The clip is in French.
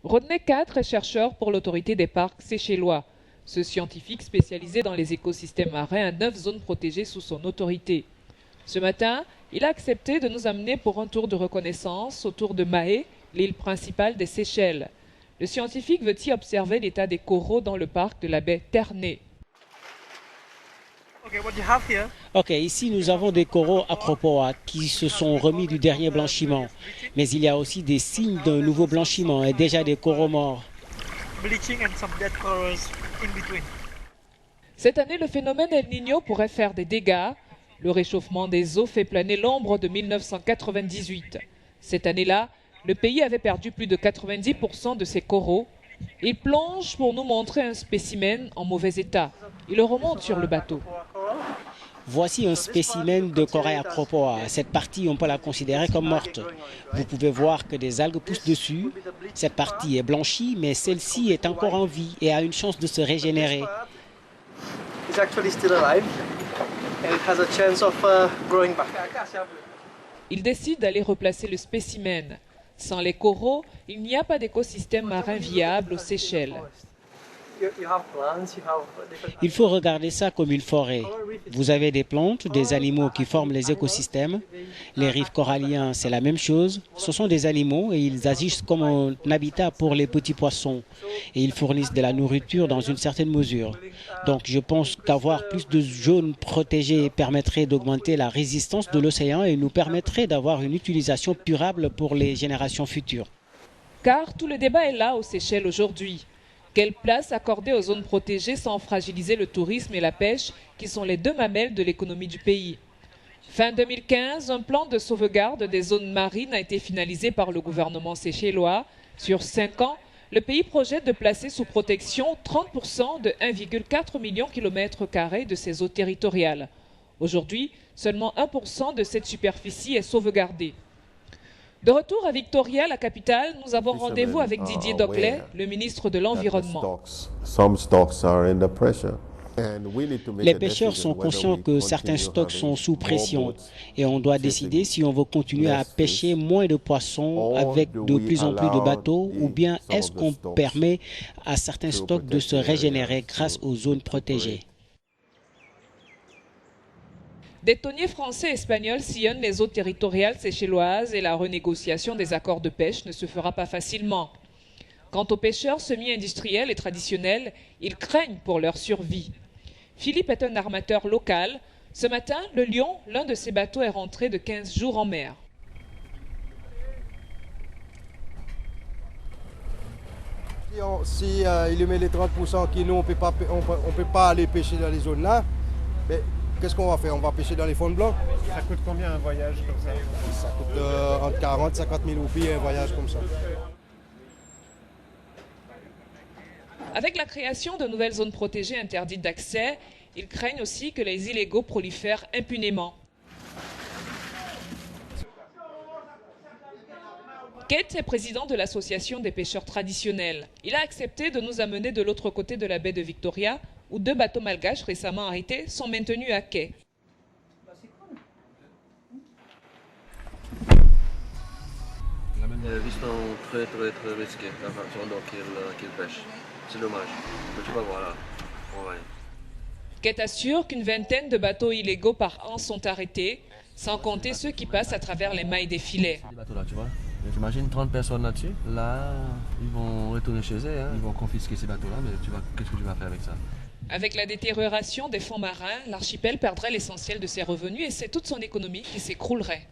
Rodney Cadre est chercheur pour l'autorité des parcs séchellois. Ce scientifique spécialisé dans les écosystèmes marins a 9 zones protégées sous son autorité. Ce matin, il a accepté de nous amener pour un tour de reconnaissance autour de Mahé, l'île principale des Seychelles. Le scientifique veut y observer l'état des coraux dans le parc de la baie Ternay. Ok, ici nous avons des coraux acropoa qui se sont remis du dernier blanchiment. Mais il y a aussi des signes d'un nouveau blanchiment et déjà des coraux morts. Cette année, le phénomène El Niño pourrait faire des dégâts. Le réchauffement des eaux fait planer l'ombre de 1998. Cette année-là, le pays avait perdu plus de 90% de ses coraux. Il plonge pour nous montrer un spécimen en mauvais état. Il le remonte sur le bateau. Voici un spécimen de corail acropoa. Cette partie, on peut la considérer comme morte. Vous pouvez voir que des algues poussent dessus. Cette partie est blanchie, mais celle-ci est encore en vie et a une chance de se régénérer. Il décide d'aller replacer le spécimen. Sans les coraux, il n'y a pas d'écosystème marin viable aux Seychelles. Il faut regarder ça comme une forêt. Vous avez des plantes, des animaux qui forment les écosystèmes. Les rives coralliens, c'est la même chose. Ce sont des animaux et ils agissent comme un habitat pour les petits poissons. Et ils fournissent de la nourriture dans une certaine mesure. Donc je pense qu'avoir plus de zones protégées permettrait d'augmenter la résistance de l'océan et nous permettrait d'avoir une utilisation durable pour les générations futures. Car tout le débat est là aux Seychelles aujourd'hui. Quelle place accorder aux zones protégées sans fragiliser le tourisme et la pêche, qui sont les deux mamelles de l'économie du pays? Fin 2015, un plan de sauvegarde des zones marines a été finalisé par le gouvernement séchellois. Sur 5 ans, le pays projette de placer sous protection 30% de 1,4 million de km² de ses eaux territoriales. Aujourd'hui, seulement 1% de cette superficie est sauvegardée. De retour à Victoria, la capitale, nous avons rendez-vous avec Didier Doclet, le ministre de l'Environnement. Les pêcheurs sont conscients que certains stocks sont sous pression et on doit décider si on veut continuer à pêcher moins de poissons avec de plus en plus de bateaux ou bien est-ce qu'on permet à certains stocks de se régénérer grâce aux zones protégées. Des thoniers français et espagnols sillonnent les eaux territoriales séchelloises et la renégociation des accords de pêche ne se fera pas facilement. Quant aux pêcheurs semi-industriels et traditionnels, ils craignent pour leur survie. Philippe est un armateur local. Ce matin, le Lion, l'un de ses bateaux, est rentré de 15 jours en mer. Si il met les 30% qui nous, on peut pas aller pêcher dans les zones là, mais qu'est-ce qu'on va faire? On va pêcher dans les fonds blancs. Ça coûte combien un voyage comme ça? Ça coûte entre 40 et 50 000 roupies un voyage comme ça. Avec la création de nouvelles zones protégées interdites d'accès, ils craignent aussi que les illégaux prolifèrent impunément. Kate est président de l'association des pêcheurs traditionnels. Il a accepté de nous amener de l'autre côté de la baie de Victoria, où 2 bateaux malgaches récemment arrêtés sont maintenus à quai. Les vies sont très risquées, la façon dont qu'ils pêchent. C'est dommage. Mais tu vas voir là. Ouais. Kate assure qu'une vingtaine de bateaux illégaux par an sont arrêtés, sans compter ceux qui passent à travers les mailles des filets. Ces bateaux-là, tu vois. J'imagine 30 personnes là-dessus. Là, ils vont retourner chez eux. Hein. Ils vont confisquer ces bateaux-là, mais qu'est-ce que tu vas faire avec ça? Avec la détérioration des fonds marins, l'archipel perdrait l'essentiel de ses revenus et c'est toute son économie qui s'écroulerait.